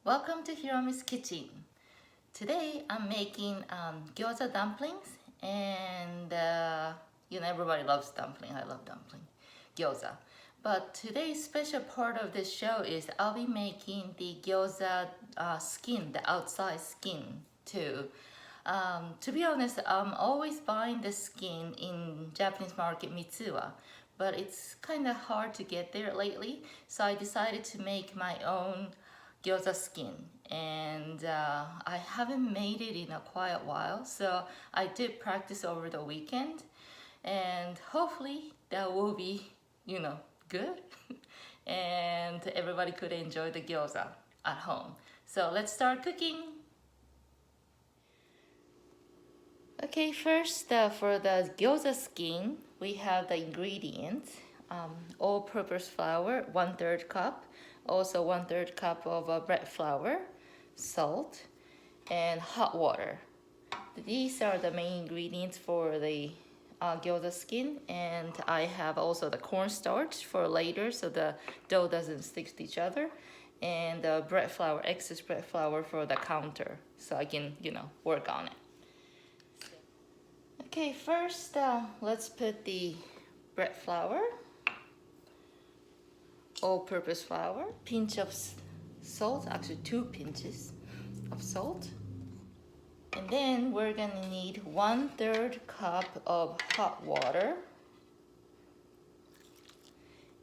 Welcome to Hiromi's Kitchen. Today I'm making gyoza dumplings and everybody loves dumpling. I love dumpling, gyoza. But today's special part of this show is I'll be making the gyoza skin, the outside skin too. To be honest, I'm always buying the skin in Japanese market Mitsuwa, but it's kind of hard to get there lately, so I decided to make my own gyoza skin, and I haven't made it in a quiet while, so I did practice over the weekend, and hopefully that will be good and everybody could enjoy the gyoza at home. So let's start cooking. Okay, first for the gyoza skin, we have the ingredients. All-purpose flour, 1/3 cup. Also 1/3 cup of bread flour, salt, and hot water. These are the main ingredients for the gyoza skin, and I have also the cornstarch for later so the dough doesn't stick to each other, and the bread flour, excess bread flour for the counter so I can, work on it. Okay, first let's put the bread flour, all-purpose flour, pinch of salt, actually 2 pinches of salt, and then we're gonna need 1/3 cup of hot water,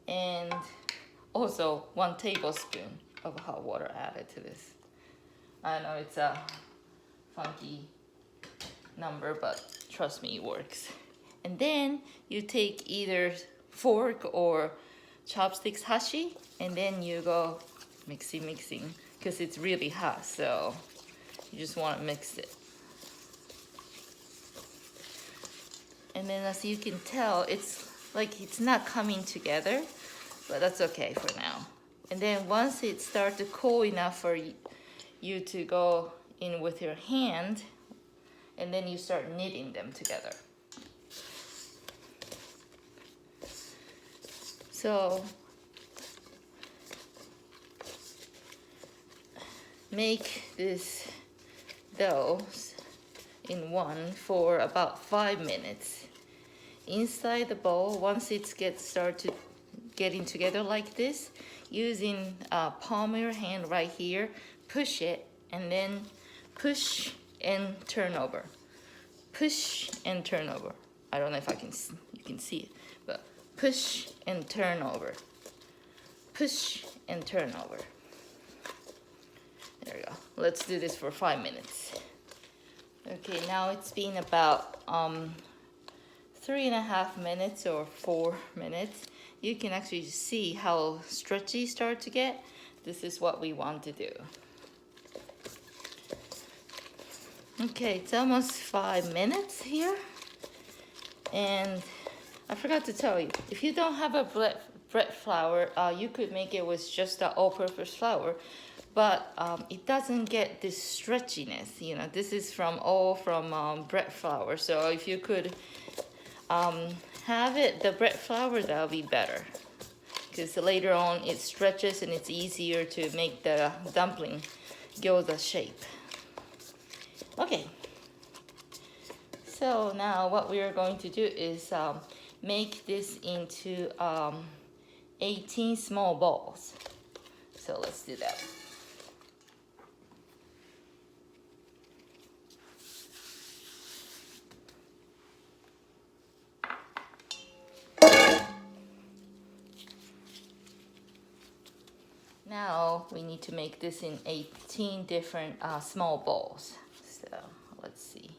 and also 1 tablespoon of hot water added to this. I know it's a funky number, but trust me, it works. And then you take either fork or chopsticks hashi, and then you go mixing, because it's really hot, so you just want to mix it. And then as you can tell, it's like it's not coming together, but that's okay for now. And then once it starts to cool enough for you to go in with your hand, and then you start kneading them together. So make this dough in one for about 5 minutes. Inside the bowl, once it starts to getting together like this, using palm of your hand right here, push it, and then push and turn over. Push and turn over. I don't know if you can see it, but push and turn over. Push and turn over. There we go. Let's do this for 5 minutes. Okay, now it's been about 3.5 minutes or 4 minutes. You can actually see how stretchy start to get. This is what we want to do. Okay, it's almost 5 minutes here, and I forgot to tell you, if you don't have a bread flour, you could make it with just the all-purpose flour, but it doesn't get this stretchiness. This is from bread flour, so if you could have the bread flour, that'll be better, because later on it stretches and it's easier to make the dumpling gyoza shape. Okay, so now what we are going to do is make this into 18 small balls. So let's do that. Now we need to make this in 18 different small balls. So let's see.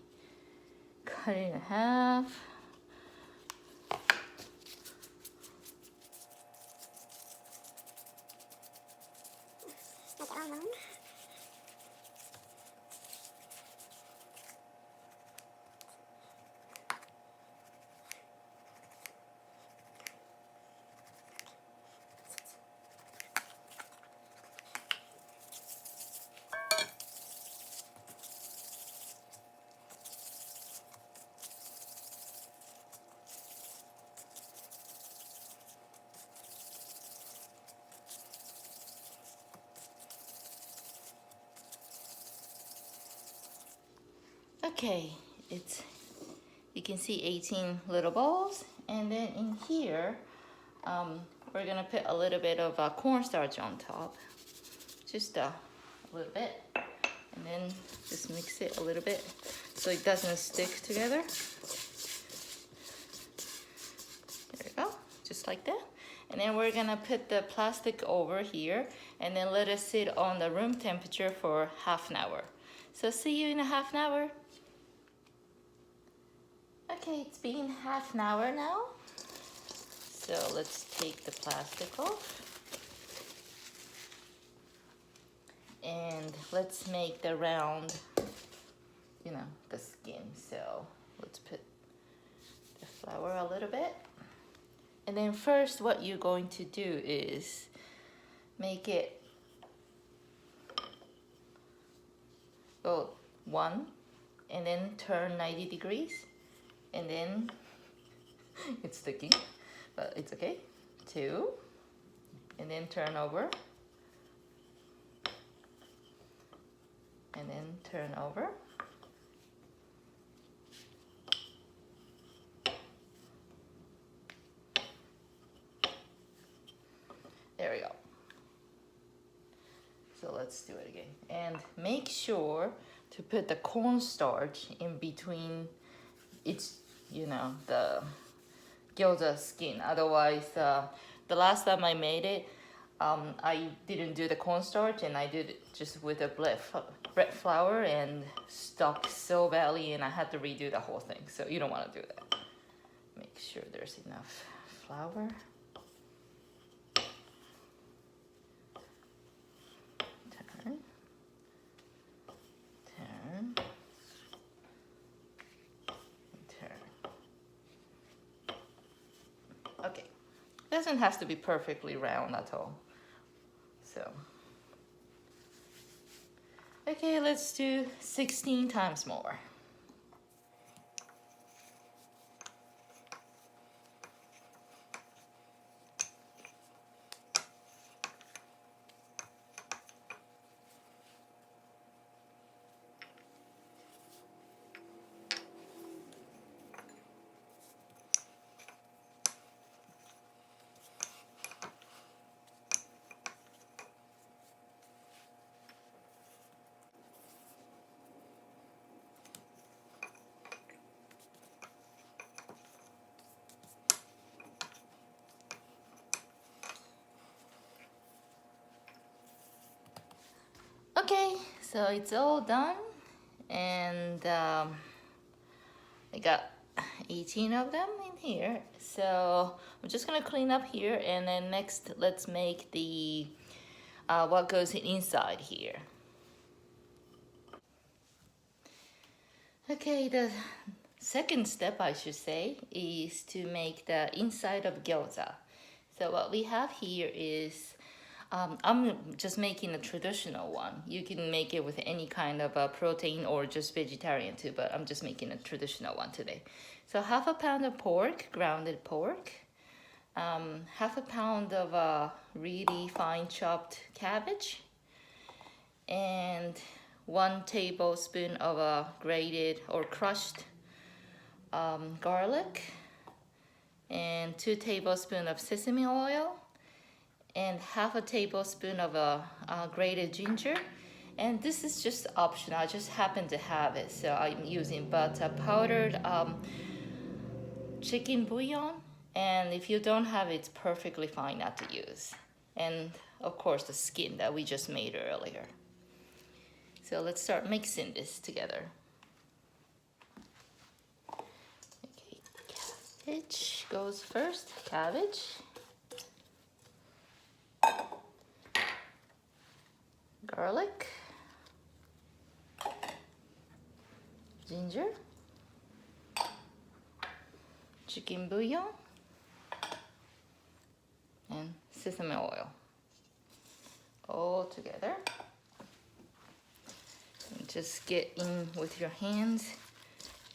Cut it in half. Okay, you can see 18 little balls, and then in here we're gonna put a little bit of cornstarch on top, just a little bit, and then just mix it a little bit so it doesn't stick together. There we go, just like that. And then we're gonna put the plastic over here and then let it sit on the room temperature for half an hour. So see you in a half an hour. Okay, it's been half an hour now. So let's take the plastic off. And let's make the round, you know, the skin. So let's put the flour a little bit. And then first what you're going to do is make it go 1 and then turn 90 degrees. And then it's sticking, but it's okay. 2, and then turn over, and then turn over. There we go. So let's do it again. And make sure to put the cornstarch in between it's, you know, the gyoza skin. Otherwise, the last time I made it, I didn't do the cornstarch and I did it just with a bread flour and stuck so badly and I had to redo the whole thing. So you don't want to do that. Make sure there's enough flour. Turn. Turn. Okay, doesn't have to be perfectly round at all. So, okay, let's do 16 times more. Okay, so it's all done, and I got 18 of them in here. So I'm just gonna clean up here, and then next let's make the what goes inside here. Okay, the second step, I should say, is to make the inside of gyoza. So what we have here is I'm just making a traditional one. You can make it with any kind of protein or just vegetarian too, but I'm just making a traditional one today. So half a pound of pork, grounded pork, half a pound of really fine chopped cabbage, and 1 tablespoon of grated or crushed garlic, and 2 tablespoons of sesame oil, and half a tablespoon of grated ginger. And this is just optional, I just happen to have it, so I'm using, but powdered chicken bouillon, and if you don't have it, it's perfectly fine not to use. And of course the skin that we just made earlier. So let's start mixing this together. Okay, cabbage goes first, cabbage. Garlic, ginger, chicken bouillon, and sesame oil, all together. And just get in with your hands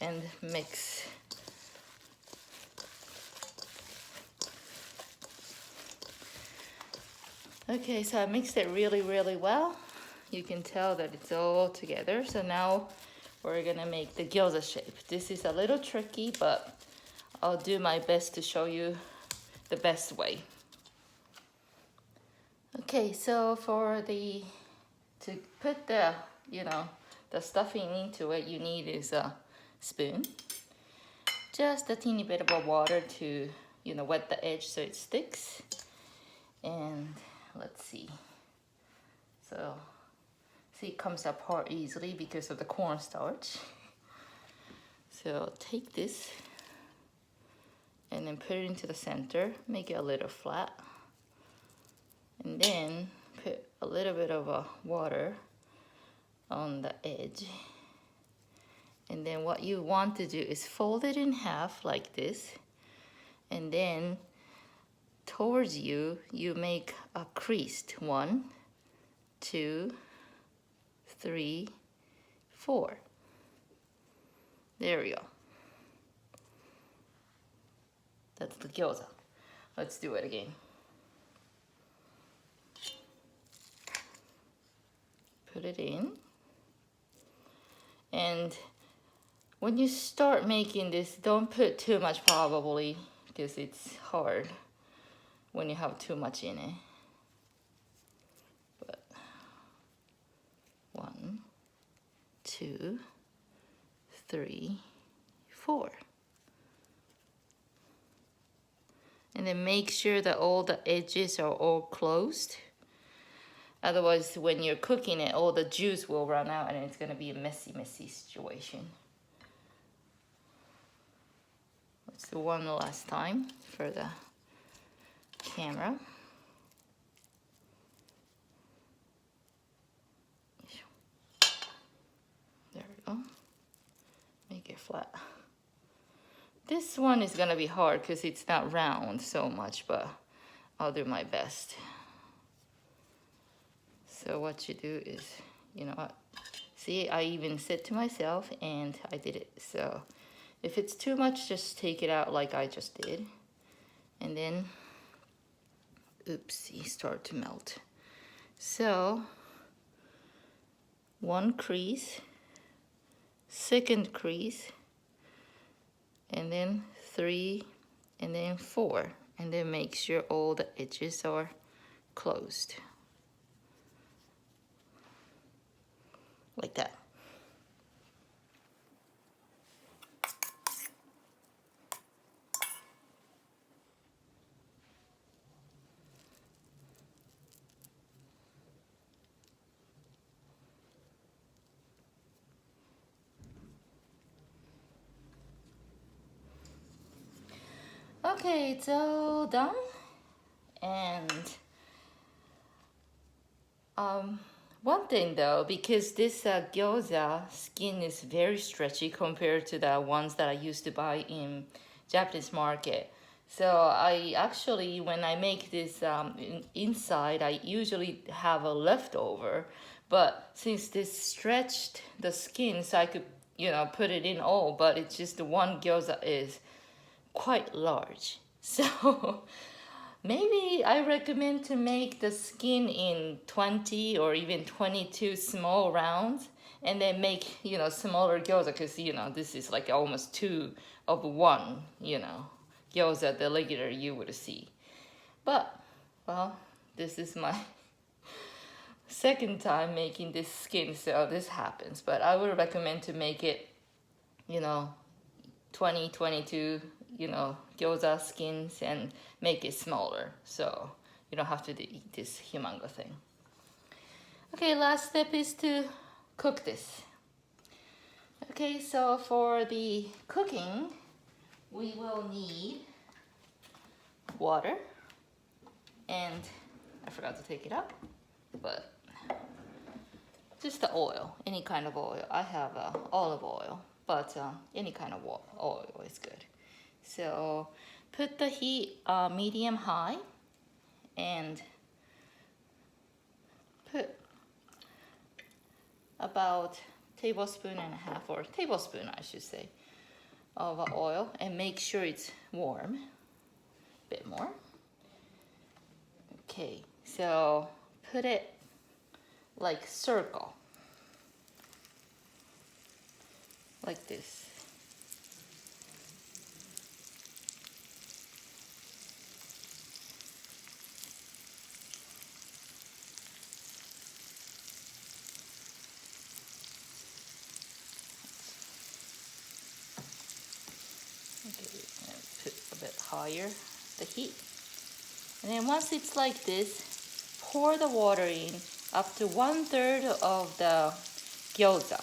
and mix. Okay, so I mixed it really, really well. You can tell that it's all together. So now we're gonna make the gyoza shape. This is a little tricky, but I'll do my best to show you the best way. Okay, so to put the the stuffing into it, you need is a spoon, just a teeny bit of water to wet the edge so it sticks. And let's see, so see, it comes apart easily because of the cornstarch. So take this and then put it into the center, make it a little flat, and then put a little bit of water on the edge. And then what you want to do is fold it in half like this, and then towards you make a creased 1, 2, 3, 4. There we go. That's the gyoza. Let's do it again. Put it in. And when you start making this, don't put too much probably, because it's hard when you have too much in it. But 1, 2, 3, 4. And then make sure that all the edges are all closed. Otherwise, when you're cooking it, all the juice will run out and it's gonna be a messy situation. Let's do one last time for the camera. There we go. Make it flat. This one is gonna be hard because it's not round so much, but I'll do my best. So what you do is, see, I even said to myself, and I did it. So if it's too much, just take it out like I just did. And then, oopsie, start to melt. So, 1 crease, 2nd crease, and then 3, and then 4. And then make sure all the edges are closed. Like that. Okay, it's all done. And one thing though, because this gyoza skin is very stretchy compared to the ones that I used to buy in Japanese market. So I actually, when I make this inside, I usually have a leftover. But since this stretched the skin, so I could, put it in all, but it's just the one gyoza is quite large. So maybe I recommend to make the skin in 20 or even 22 small rounds, and then make, smaller gyoza, because, this is like almost 2 of 1, gyoza, the regular you would see. But, well, this is my second time making this skin, so this happens. But I would recommend to make it, 20, 22, gyoza skins, and make it smaller, so you don't have to eat this humongous thing. Okay, last step is to cook this. Okay, so for the cooking, we will need water, and I forgot to take it up, but just the oil, any kind of oil. I have olive oil, but any kind of oil is good. So put the heat medium high, and put about 1.5 tablespoons, or tablespoon I should say, of oil, and make sure it's warm. A bit more. Okay, so put it like circle. like this. Okay, and put a bit higher the heat. And then once it's like this, pour the water in up to 1/3 of the gyoza.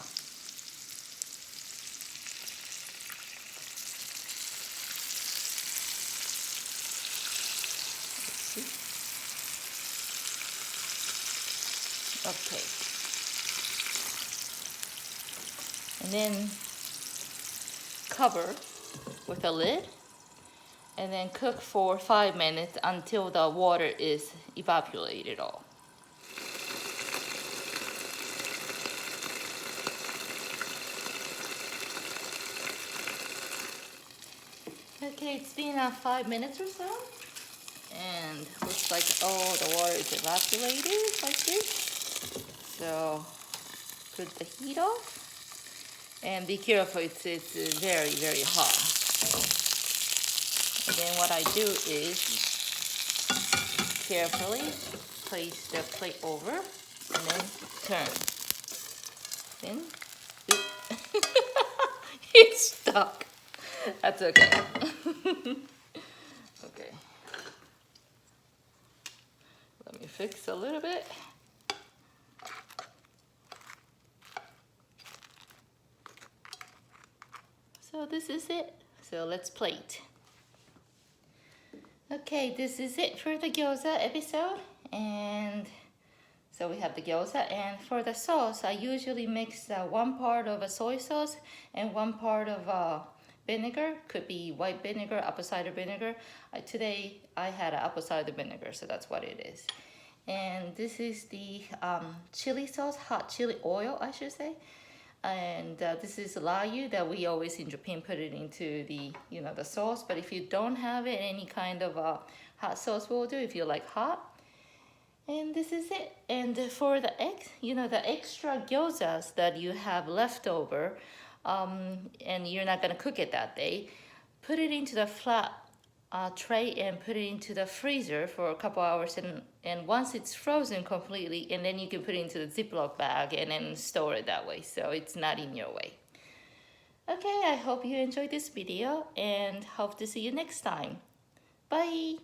Okay. And then cover with a lid and then cook for 5 minutes until the water is evaporated all. Okay, it's been 5 minutes or so, and looks like all the water is evaporated like this. So put the heat off, and be careful, it's very, very hot. And then what I do is carefully place the plate over and then turn. Then, it's stuck. That's okay. Okay. Let me fix a little bit. So this is it. So let's plate. Okay, this is it for the gyoza episode. And so we have the gyoza, and for the sauce, I usually mix 1 part of a soy sauce and 1 part of vinegar. Could be white vinegar, apple cider vinegar. Today I had apple cider vinegar, so that's what it is. And this is the chili sauce, hot chili oil, I should say. And this is layu that we always in Japan put it into the the sauce. But if you don't have it, any kind of hot sauce will do if you like hot. And this is it. And for the the extra gyozas that you have left over, and you're not gonna cook it that day, put it into the flat tray and put it into the freezer for a couple hours. And once it's frozen completely, and then you can put it into the Ziploc bag and then store it that way, so it's not in your way. Okay, I hope you enjoyed this video and hope to see you next time. Bye.